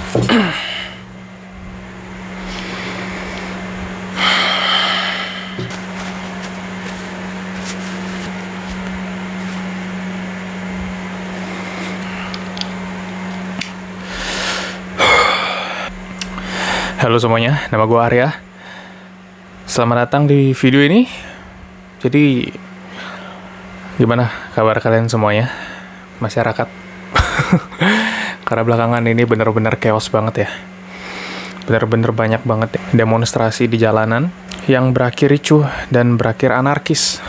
Halo semuanya, nama gue Arya. Selamat datang di video ini. Jadi, gimana kabar kalian semuanya? Masyarakat. Karena belakangan ini bener-bener chaos banget ya. Bener-bener banyak banget demonstrasi di jalanan yang berakhir ricuh dan berakhir anarkis.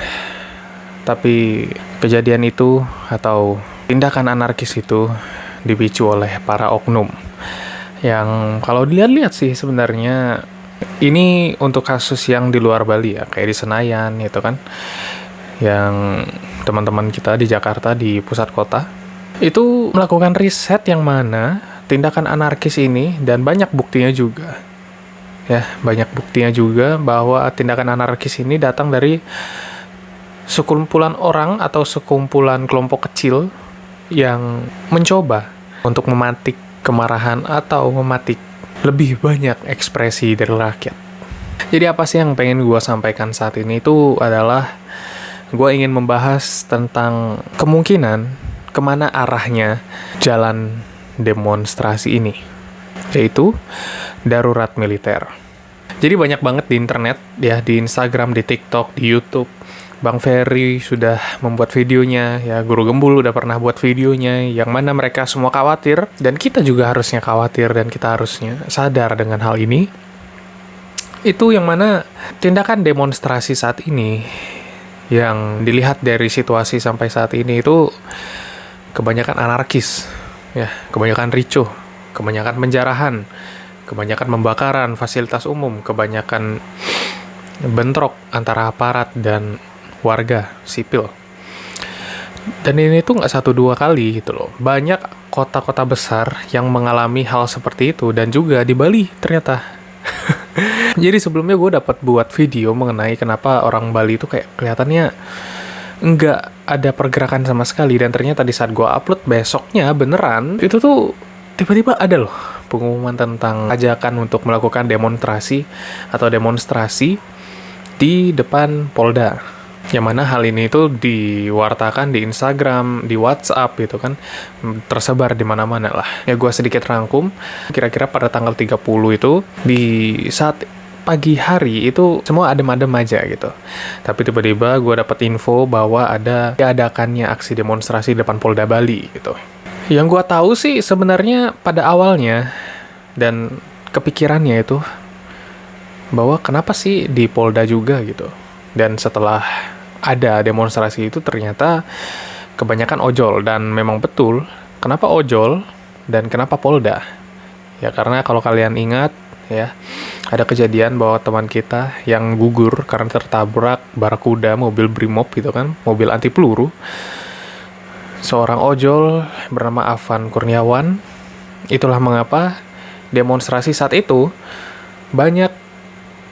Tapi kejadian itu atau tindakan anarkis itu dipicu oleh para oknum. Yang kalau dilihat-lihat sih sebenarnya ini untuk kasus yang di luar Bali ya, kayak di Senayan gitu kan, yang teman-teman kita di Jakarta di pusat kota itu melakukan riset yang mana tindakan anarkis ini, dan banyak buktinya juga ya, banyak buktinya juga bahwa tindakan anarkis ini datang dari sekumpulan orang atau sekumpulan kelompok kecil yang mencoba untuk mematik kemarahan atau mematik lebih banyak ekspresi dari rakyat. Jadi apa sih yang pengen gue sampaikan saat ini itu adalah gue ingin membahas tentang kemungkinan kemana arahnya jalan demonstrasi ini, yaitu darurat militer. Jadi banyak banget di internet ya, di Instagram, di TikTok, di YouTube, Bang Ferry sudah membuat videonya, ya Guru Gembul udah pernah buat videonya, yang mana mereka semua khawatir, dan kita juga harusnya khawatir, dan kita harusnya sadar dengan hal ini. Itu yang mana tindakan demonstrasi saat ini, yang dilihat dari situasi sampai saat ini itu kebanyakan anarkis, ya, kebanyakan ricuh, kebanyakan penjarahan, kebanyakan pembakaran fasilitas umum, kebanyakan bentrok antara aparat dan warga sipil. Dan ini tuh nggak 1-2 kali gitu loh. Banyak kota-kota besar yang mengalami hal seperti itu, dan juga di Bali ternyata. Jadi sebelumnya gue dapat buat video mengenai kenapa orang Bali itu kayak kelihatannya nggak ada pergerakan sama sekali, dan ternyata di saat gue upload besoknya beneran itu tuh tiba-tiba ada loh pengumuman tentang ajakan untuk melakukan demonstrasi atau demonstrasi di depan Polda. Yang mana hal ini itu diwartakan di Instagram, di WhatsApp gitu kan, tersebar di mana-mana lah. Ya gue sedikit rangkum, kira-kira pada tanggal 30 itu, di saat pagi hari itu semua adem-adem aja gitu. Tapi tiba-tiba gue dapat info bahwa ada diadakannya aksi demonstrasi di depan Polda Bali gitu. Yang gue tahu sih sebenarnya pada awalnya, dan kepikirannya itu, bahwa kenapa sih di Polda juga gitu. Dan setelah ada demonstrasi itu ternyata kebanyakan ojol, dan memang betul kenapa ojol dan kenapa Polda. Ya karena kalau kalian ingat ya, ada kejadian bahwa teman kita yang gugur karena tertabrak barakuda, mobil Brimob gitu kan, mobil anti peluru. Seorang ojol bernama Afan Kurniawan. Itulah mengapa demonstrasi saat itu banyak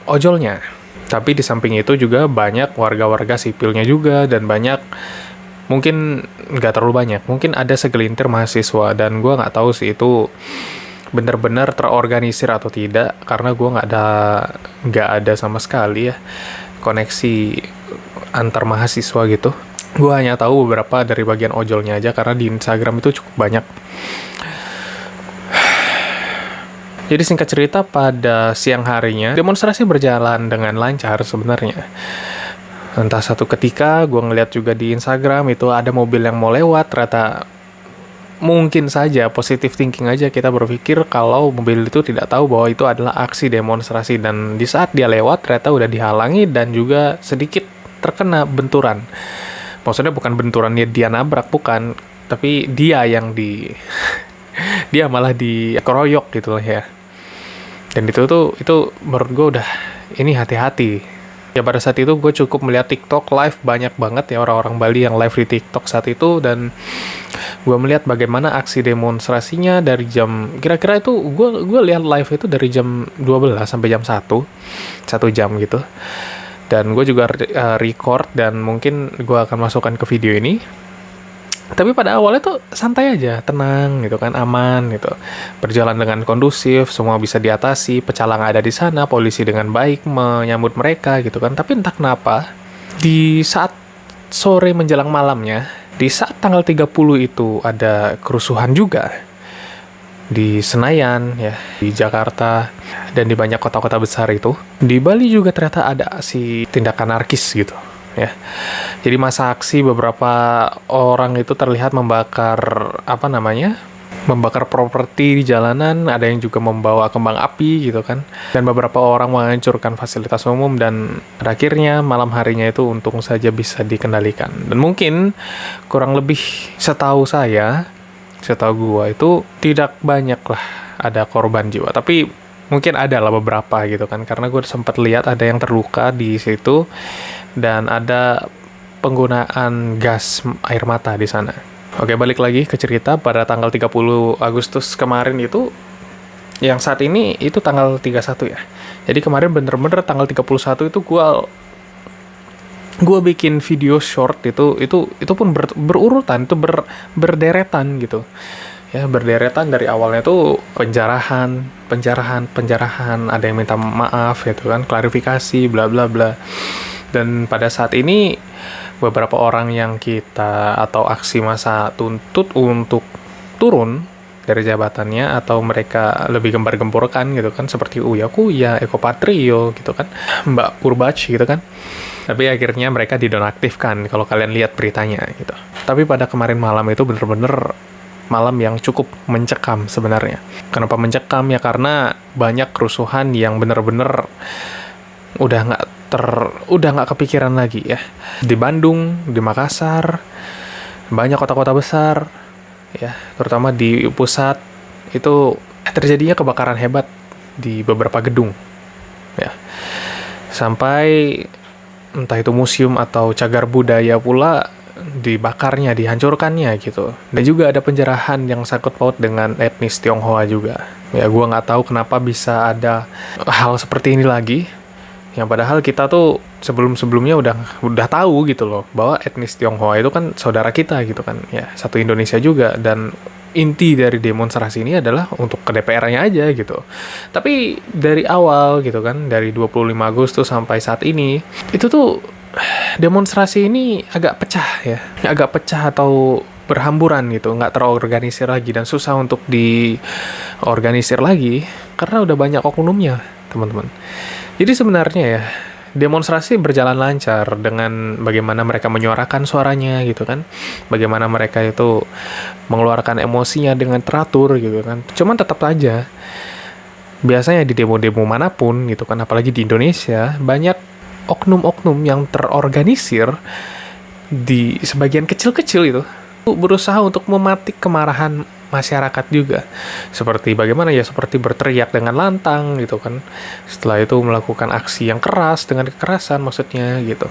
ojolnya. Tapi di samping itu juga banyak warga-warga sipilnya juga, dan banyak, mungkin nggak terlalu banyak, mungkin ada segelintir mahasiswa, dan gue nggak tahu sih itu benar-benar terorganisir atau tidak, karena gue nggak ada sama sekali ya koneksi antar mahasiswa gitu. Gue hanya tahu beberapa dari bagian ojolnya aja, karena di Instagram itu cukup banyak. Jadi singkat cerita, pada siang harinya demonstrasi berjalan dengan lancar sebenarnya. Entah satu ketika gue ngeliat juga di Instagram itu ada mobil yang mau lewat, ternyata mungkin saja positive thinking aja kita berpikir kalau mobil itu tidak tahu bahwa itu adalah aksi demonstrasi, dan di saat dia lewat ternyata udah dihalangi dan juga sedikit terkena benturan. Maksudnya bukan benturannya dia nabrak, bukan, tapi dia yang dia malah dikeroyok gitu lah ya. Dan itu menurut gue udah, ini hati-hati. Ya pada saat itu gue cukup melihat TikTok live, banyak banget ya orang-orang Bali yang live di TikTok saat itu, dan gue melihat bagaimana aksi demonstrasinya dari jam, kira-kira itu gue lihat live itu dari jam 12 sampai jam 1 jam gitu. Dan gue juga record, dan mungkin gue akan masukkan ke video ini. Tapi pada awalnya tuh santai aja, tenang gitu kan, aman gitu. Berjalan dengan kondusif, semua bisa diatasi, pecalang ada di sana, polisi dengan baik menyambut mereka gitu kan. Tapi entah kenapa, di saat sore menjelang malamnya, di saat tanggal 30 itu ada kerusuhan juga di Senayan ya, di Jakarta dan di banyak kota-kota besar itu. Di Bali juga ternyata ada si tindakan anarkis gitu ya. Jadi masa aksi beberapa orang itu terlihat membakar membakar properti di jalanan, ada yang juga membawa kembang api gitu kan. Dan beberapa orang menghancurkan fasilitas umum dan pada akhirnya malam harinya itu untung saja bisa dikendalikan. Dan mungkin kurang lebih setahu gua itu tidak banyak lah ada korban jiwa, tapi mungkin ada lah beberapa gitu kan, karena gue sempat lihat ada yang terluka di situ dan ada penggunaan gas air mata di sana. Oke, balik lagi ke cerita pada tanggal 30 Agustus kemarin itu, yang saat ini itu tanggal 31 ya. Jadi kemarin bener-bener tanggal 31 itu gue bikin video short itu pun berurutan, itu berderetan gitu. Ya, berderetan dari awalnya tuh penjarahan, ada yang minta maaf gitu kan, klarifikasi, bla bla bla. Dan pada saat ini beberapa orang yang kita atau aksi massa tuntut untuk turun dari jabatannya atau mereka lebih gembar-gemborkan gitu kan, seperti Uya Kuya, Eko Patrio gitu kan, Mbak Purbach gitu kan. Tapi akhirnya mereka dinonaktifkan kalau kalian lihat beritanya gitu. Tapi pada kemarin malam itu bener-bener malam yang cukup mencekam sebenarnya. Kenapa mencekam? Ya karena banyak kerusuhan yang bener-bener udah nggak kepikiran lagi ya. Di Bandung, di Makassar, banyak kota-kota besar ya, terutama di pusat itu terjadinya kebakaran hebat di beberapa gedung ya. Sampai entah itu museum atau cagar budaya pula dibakarnya, dihancurkannya gitu. Dan juga ada penjarahan yang sangkut paut dengan etnis Tionghoa juga. Ya, gua nggak tahu kenapa bisa ada hal seperti ini lagi. Yang padahal kita tuh sebelum-sebelumnya udah tahu gitu loh, bahwa etnis Tionghoa itu kan saudara kita gitu kan. Ya, satu Indonesia juga, dan inti dari demonstrasi ini adalah untuk ke DPR-nya aja gitu. Tapi dari awal gitu kan, dari 25 Agustus sampai saat ini, itu tuh demonstrasi ini agak pecah atau berhamburan gitu, nggak terorganisir lagi dan susah untuk diorganisir lagi karena udah banyak oknumnya, teman-teman. Jadi sebenarnya ya, demonstrasi berjalan lancar dengan bagaimana mereka menyuarakan suaranya gitu kan, bagaimana mereka itu mengeluarkan emosinya dengan teratur gitu kan. Cuman tetap aja, biasanya di demo-demo manapun gitu kan, apalagi di Indonesia, banyak oknum-oknum yang terorganisir di sebagian kecil-kecil itu berusaha untuk mematik kemarahan masyarakat juga. Seperti bagaimana ya, seperti berteriak dengan lantang gitu kan. Setelah itu melakukan aksi yang keras dengan kekerasan maksudnya gitu.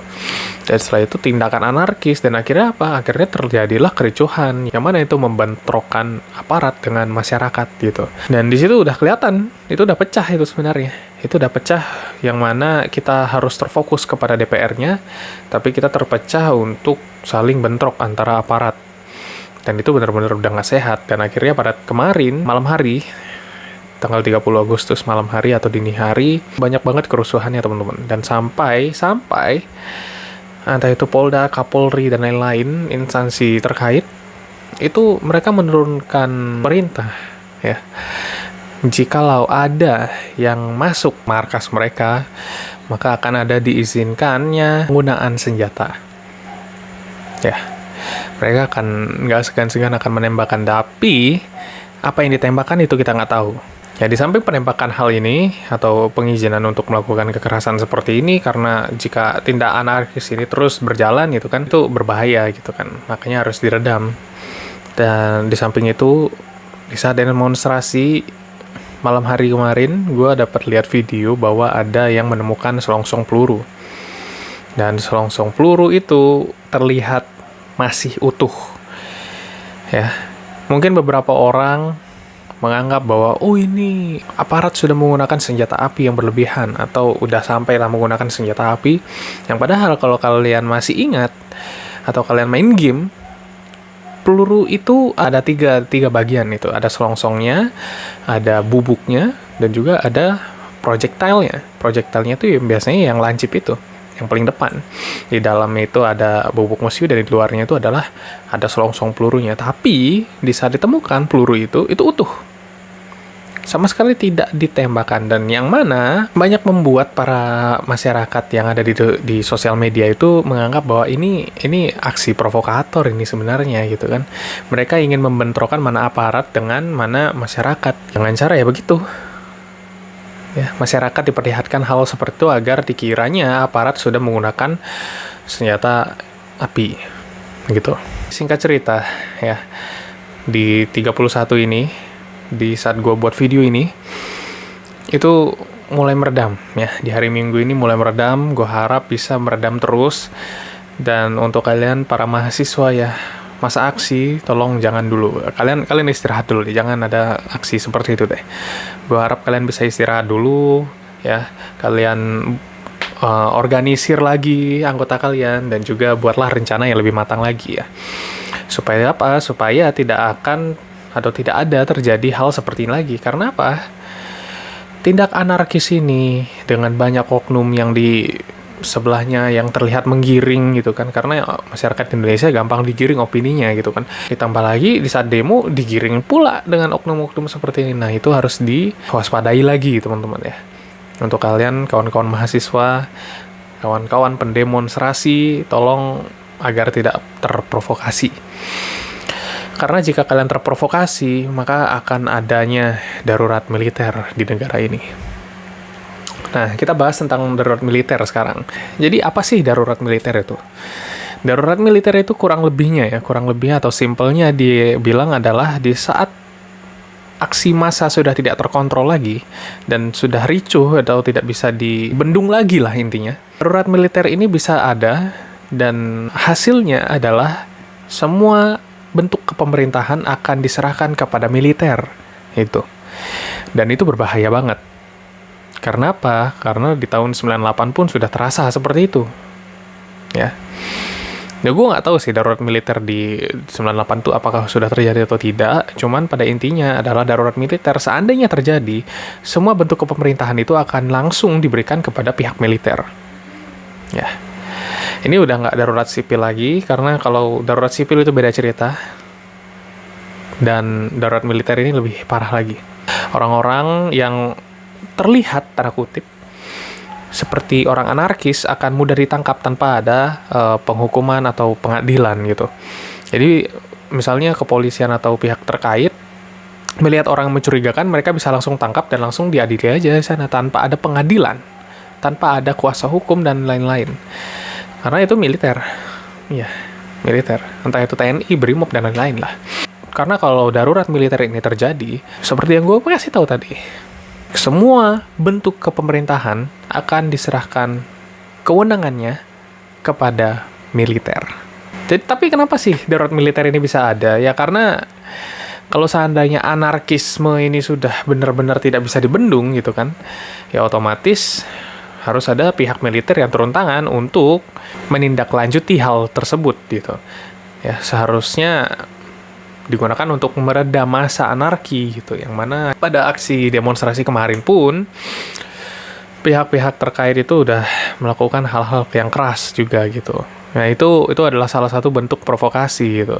Dan setelah itu tindakan anarkis, dan akhirnya apa? Akhirnya terjadilah kericuhan yang mana itu membentrokan aparat dengan masyarakat gitu. Dan di situ udah kelihatan, itu udah pecah itu sebenarnya. Itu udah pecah, yang mana kita harus terfokus kepada DPR-nya, tapi kita terpecah untuk saling bentrok antara aparat. Dan itu benar-benar udah nggak sehat. Dan akhirnya pada kemarin malam hari, tanggal 30 Agustus malam hari atau dini hari, banyak banget kerusuhannya teman-teman. Dan sampai entah itu Polda, Kapolri, dan lain-lain instansi terkait, itu mereka menurunkan perintah ya, jikalau ada yang masuk markas mereka, maka akan ada diizinkannya penggunaan senjata ya. Mereka akan nggak segan-segan akan menembakkan, tapi apa yang ditembakkan itu kita nggak tahu. Ya, di samping penembakan hal ini atau pengizinan untuk melakukan kekerasan seperti ini, karena jika tindak anarkis ini terus berjalan gitu kan, itu berbahaya gitu kan, makanya harus diredam. Dan di samping itu, di saat demonstrasi malam hari kemarin, gue dapat lihat video bahwa ada yang menemukan selongsong peluru. Dan selongsong peluru itu terlihat masih utuh ya. Mungkin beberapa orang menganggap bahwa ini aparat sudah menggunakan senjata api yang berlebihan atau udah sampailah menggunakan senjata api, yang padahal kalau kalian masih ingat atau kalian main game peluru itu ada tiga bagian itu. Ada selongsongnya, ada bubuknya, dan juga ada projectile-nya. Projectile-nya itu biasanya yang lancip itu, yang paling depan. Di dalamnya itu ada bubuk mesiu, dan di luarnya itu adalah ada selongsong pelurunya. Tapi di saat ditemukan peluru itu utuh, sama sekali tidak ditembakkan, dan yang mana banyak membuat para masyarakat yang ada di sosial media itu menganggap bahwa ini aksi provokator ini sebenarnya gitu kan. Mereka ingin membentrokan mana aparat dengan mana masyarakat dengan cara ya begitu. Ya, masyarakat diperlihatkan hal seperti itu agar dikiranya aparat sudah menggunakan senjata api gitu. Singkat cerita ya, di 31 ini, di saat gue buat video ini, itu mulai meredam ya. Di hari Minggu ini mulai meredam, gue harap bisa meredam terus. Dan untuk kalian para mahasiswa ya, masa aksi, tolong jangan dulu. Kalian istirahat dulu, jangan ada aksi seperti itu deh. Gue harap kalian bisa istirahat dulu ya. Kalian organisir lagi anggota kalian, dan juga buatlah rencana yang lebih matang lagi ya. Supaya apa? Supaya tidak akan atau tidak ada terjadi hal seperti ini lagi. Karena apa? Tindak anarkis ini dengan banyak oknum yang di sebelahnya yang terlihat menggiring gitu kan, karena masyarakat Indonesia gampang digiring opininya gitu kan. Ditambah lagi di saat demo digiring pula dengan oknum-oknum seperti ini. Nah, itu harus diwaspadai lagi teman-teman ya. Untuk kalian kawan-kawan mahasiswa, kawan-kawan pendemonstrasi, tolong agar tidak terprovokasi. Karena jika kalian terprovokasi, maka akan adanya darurat militer di negara ini. Nah, kita bahas tentang darurat militer sekarang. Jadi, apa sih darurat militer itu? Darurat militer itu kurang lebihnya atau simpelnya dibilang adalah di saat aksi massa sudah tidak terkontrol lagi, dan sudah ricuh atau tidak bisa dibendung lagi lah intinya. Darurat militer ini bisa ada, dan hasilnya adalah semua bentuk kepemerintahan akan diserahkan kepada militer itu. Dan itu berbahaya banget. Karena apa? Karena di tahun 98 pun sudah terasa seperti itu. Ya. Ya gue nggak tahu sih darurat militer di 98 itu apakah sudah terjadi atau tidak. Cuman pada intinya adalah darurat militer seandainya terjadi, semua bentuk kepemerintahan itu akan langsung diberikan kepada pihak militer. Ya. Ini udah nggak darurat sipil lagi, karena kalau darurat sipil itu beda cerita. Dan darurat militer ini lebih parah lagi. Orang-orang yang terlihat, tanda kutip, seperti orang anarkis akan mudah ditangkap tanpa ada penghukuman atau pengadilan gitu. Jadi, misalnya kepolisian atau pihak terkait melihat orang mencurigakan, mereka bisa langsung tangkap dan langsung diadili aja di sana tanpa ada pengadilan, tanpa ada kuasa hukum dan lain-lain. Karena itu militer. Iya, militer. Entah itu TNI, BRIMOB, dan lain-lain lah. Karena kalau darurat militer ini terjadi, seperti yang gue kasih tahu tadi, semua bentuk kepemerintahan akan diserahkan kewenangannya kepada militer. Jadi, tapi kenapa sih darurat militer ini bisa ada? Ya karena kalau seandainya anarkisme ini sudah benar-benar tidak bisa dibendung gitu kan, ya otomatis harus ada pihak militer yang turun tangan untuk menindaklanjuti hal tersebut gitu. Ya, seharusnya digunakan untuk meredam massa anarki gitu, yang mana pada aksi demonstrasi kemarin pun pihak-pihak terkait itu udah melakukan hal-hal yang keras juga gitu. Nah, itu adalah salah satu bentuk provokasi gitu.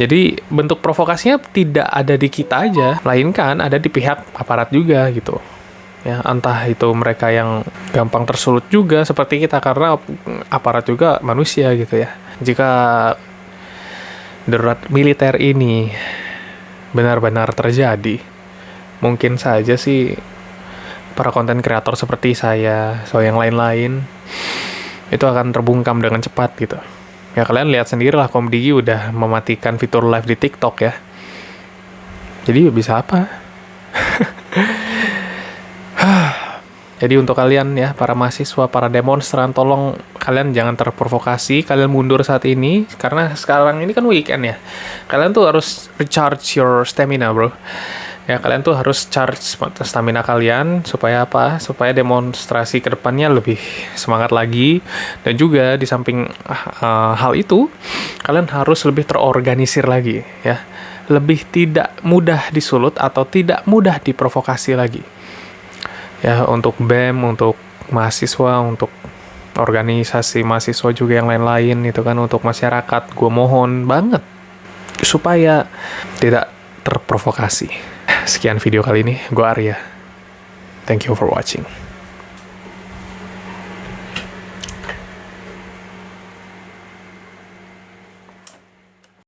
Jadi bentuk provokasinya tidak ada di kita aja, melainkan ada di pihak aparat juga gitu. Ya, entah itu mereka yang gampang tersulut juga seperti kita, karena aparat juga manusia gitu ya. Jika darurat militer ini benar-benar terjadi, mungkin saja sih para konten kreator seperti saya, yang lain-lain, itu akan terbungkam dengan cepat gitu. Ya kalian lihat sendirilah, Komdigi udah mematikan fitur live di TikTok ya. Jadi bisa apa? Jadi untuk kalian ya, para mahasiswa, para demonstran, tolong kalian jangan terprovokasi, kalian mundur saat ini, karena sekarang ini kan weekend ya. Kalian tuh harus recharge your stamina, bro. Ya, kalian tuh harus charge stamina kalian supaya apa? Supaya demonstrasi ke depannya lebih semangat lagi. Dan juga di samping hal itu, kalian harus lebih terorganisir lagi ya. Lebih tidak mudah disulut atau tidak mudah diprovokasi lagi. Ya, untuk BEM, untuk mahasiswa, untuk organisasi mahasiswa juga yang lain-lain itu kan, untuk masyarakat, gue mohon banget supaya tidak terprovokasi. Sekian video kali ini, gue Arya. Thank you for watching.